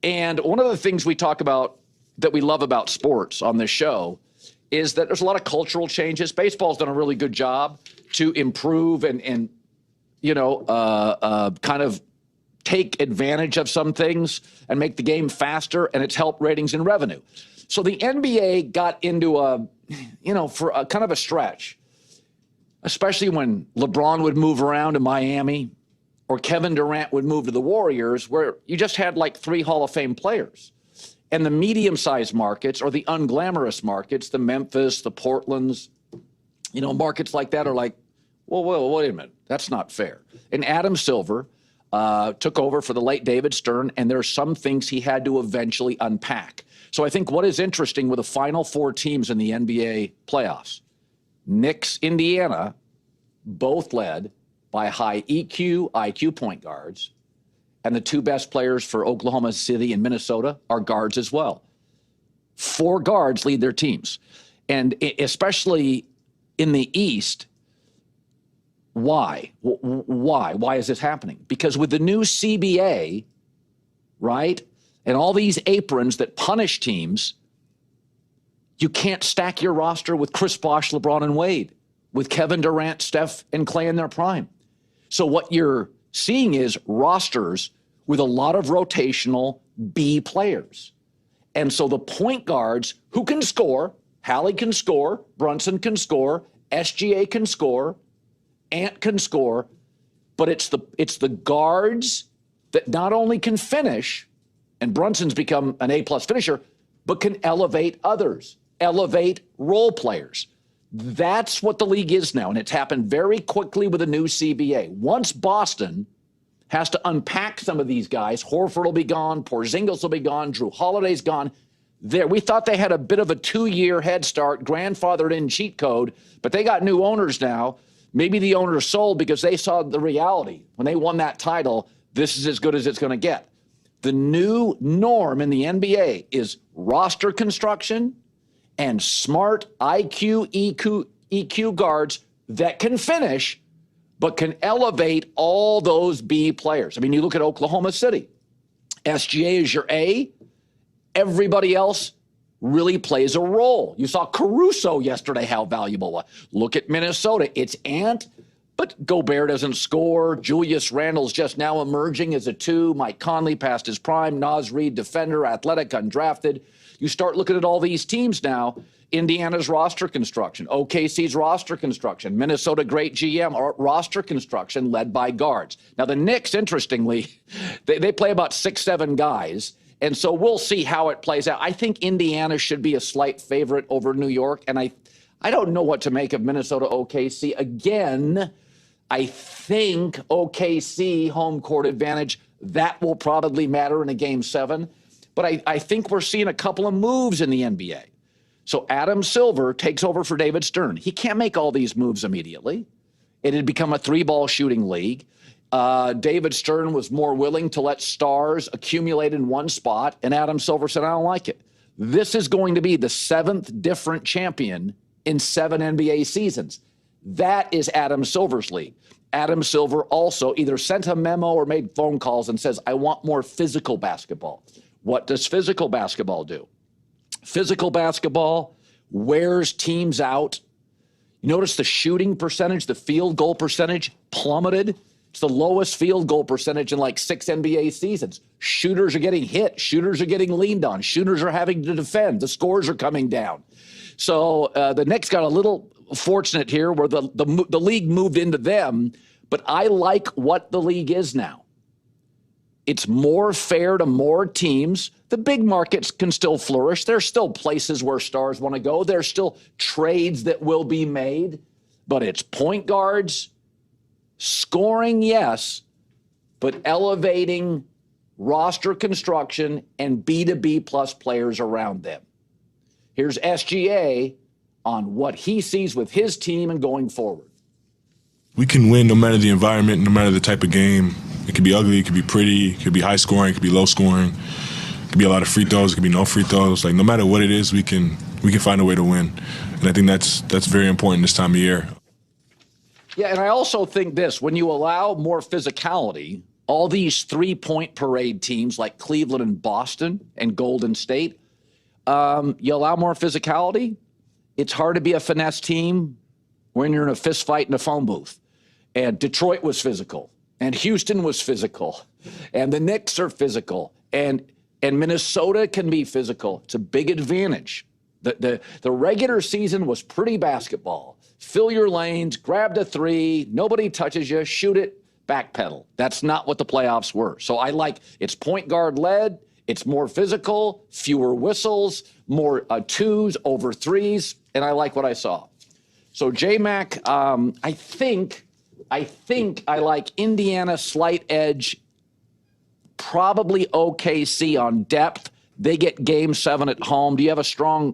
And one of the things we talk about that we love about sports on this show is that there's a lot of cultural changes. Baseball's done a really good job to improve and kind of take advantage of some things and make the game faster, and it's helped ratings and revenue. So the NBA got into for a kind of a stretch, especially when LeBron would move around to Miami or Kevin Durant would move to the Warriors, where you just had like 3 Hall of Fame players. And the medium-sized markets or the unglamorous markets, the Memphis, the Portlands, markets like that are like, well, wait a minute. That's not fair. And Adam Silver took over for the late David Stern, and there are some things he had to eventually unpack. So I think what is interesting with the final 4 teams in the NBA playoffs, Knicks, Indiana, both led by high EQ, IQ point guards, and the 2 best players for Oklahoma City and Minnesota are guards as well. 4 guards lead their teams. And especially in the East, why? Why is this happening? Because with the new CBA, right, and all these aprons that punish teams, you can't stack your roster with Chris Bosh, LeBron, and Wade, with Kevin Durant, Steph, and Clay in their prime. So what you're seeing is rosters with a lot of rotational B players. And so the point guards who can score, Hallie can score, Brunson can score, SGA can score, Ant can score, but it's the guards that not only can finish, and Brunson's become an A-plus finisher, but can elevate others, elevate role players. That's what the league is now, and it's happened very quickly with the new CBA. Once Boston has to unpack some of these guys, Horford will be gone, Porzingis will be gone, Drew Holiday's gone. We thought they had a bit of a 2-year head start, grandfathered in cheat code, but they got new owners now. Maybe the owners sold because they saw the reality. When they won that title, this is as good as it's going to get. The new norm in the NBA is roster construction and smart IQ, EQ guards that can finish, but can elevate all those B players. I mean, you look at Oklahoma City. SGA is your A. Everybody else really plays a role. You saw Caruso yesterday, how valuable it was. Look at Minnesota. It's Ant, but Gobert doesn't score. Julius Randle's just now emerging as a 2. Mike Conley past his prime. Naz Reid, defender, athletic, undrafted. You start looking at all these teams now. Indiana's roster construction, OKC's roster construction, Minnesota great GM roster construction led by guards. Now the Knicks, interestingly, they play about 6-7 guys. And so we'll see how it plays out. I think Indiana should be a slight favorite over New York. And I don't know what to make of Minnesota OKC. Again, I think OKC home court advantage, that will probably matter in a game 7. But I think we're seeing a couple of moves in the NBA. So Adam Silver takes over for David Stern. He can't make all these moves immediately. It had become a 3-ball shooting league. David Stern was more willing to let stars accumulate in one spot, and Adam Silver said, I don't like it. This is going to be the 7th different champion in 7 NBA seasons. That is Adam Silver's league. Adam Silver also either sent a memo or made phone calls and says, I want more physical basketball. What does physical basketball do? Physical basketball wears teams out. You notice the shooting percentage, the field goal percentage plummeted. It's the lowest field goal percentage in like 6 NBA seasons. Shooters are getting hit. Shooters are getting leaned on. Shooters are having to defend. The scores are coming down. So the Knicks got a little fortunate here where the league moved into them. But I like what the league is now. It's more fair to more teams. The big markets can still flourish. There's still places where stars want to go. There's still trades that will be made. But it's point guards, scoring, yes, but elevating roster construction and B2B plus players around them. Here's SGA on what he sees with his team and going forward. We can win no matter the environment, no matter the type of game. It could be ugly, it could be pretty, it could be high scoring, it could be low scoring. It could be a lot of free throws, it could be no free throws. Like no matter what it is, we can find a way to win. And I think that's very important this time of year. Yeah, and I also think this, when you allow more physicality, all these 3-point parade teams like Cleveland and Boston and Golden State, you allow more physicality. It's hard to be a finesse team when you're in a fist fight in a phone booth. And Detroit was physical, and Houston was physical, and the Knicks are physical, and Minnesota can be physical. It's a big advantage. The regular season was pretty basketball. Fill your lanes, grab the three, nobody touches you, shoot it, backpedal. That's not what the playoffs were. So I like it's point guard led, it's more physical, fewer whistles, more twos over threes, and I like what I saw. So J-Mac, I think I like Indiana slight edge, probably OKC on depth. They get game 7 at home. Do you have a strong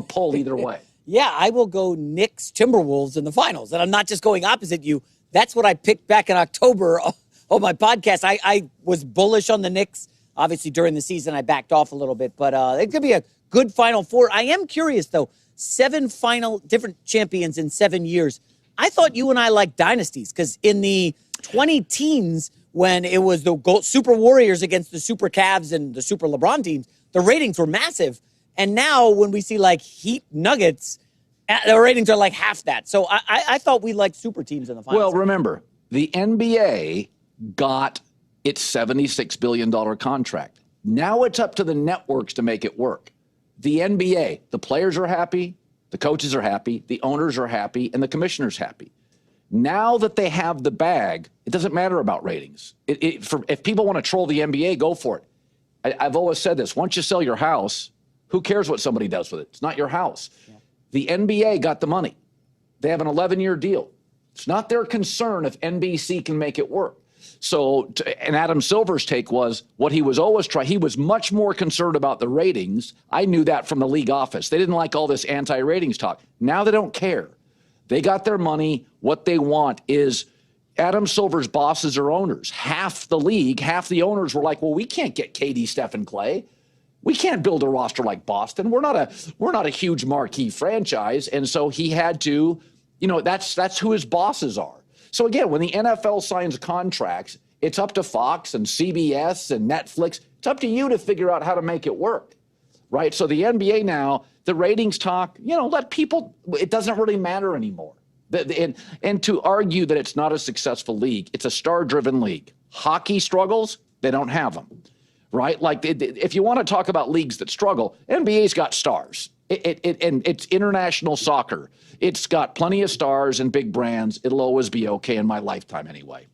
pull either way? Yeah, I will go Knicks Timberwolves in the finals. And I'm not just going opposite you. That's what I picked back in October on my podcast. I was bullish on the Knicks. Obviously, during the season, I backed off a little bit. But it could be a good Final Four. I am curious, though. 7 different champions in 7 years. I thought you and I liked dynasties because in the 20 teens, when it was the Super Warriors against the Super Cavs and the Super LeBron teams, the ratings were massive. And now when we see like Heat Nuggets, the ratings are like half that. So I thought we liked super teams in the finals. Well, remember, the NBA got its $76 billion contract. Now it's up to the networks to make it work. The NBA, the players are happy, the coaches are happy, the owners are happy, and the commissioner's happy. Now that they have the bag, it doesn't matter about ratings. If people want to troll the NBA, go for it. I've always said this. Once you sell your house, who cares what somebody does with it? It's not your house. Yeah. The NBA got the money. They have an 11-year deal. It's not their concern if NBC can make it work. So, and Adam Silver's take was what he was always trying. He was much more concerned about the ratings. I knew that from the league office. They didn't like all this anti-ratings talk. Now they don't care. They got their money. What they want is Adam Silver's bosses or owners. Half the league, half the owners were like, well, we can't get KD, Steph, and Clay. We can't build a roster like Boston. We're not a huge marquee franchise. And so he had to, that's who his bosses are. So again, when the NFL signs contracts, it's up to Fox and CBS and Netflix. It's up to you to figure out how to make it work, right? So the NBA now, the ratings talk, let people, it doesn't really matter anymore. And to argue that it's not a successful league, it's a star-driven league. Hockey struggles, they don't have them, right? Like if you want to talk about leagues that struggle, NBA's got stars. And it's international soccer. It's got plenty of stars and big brands. It'll always be okay in my lifetime anyway.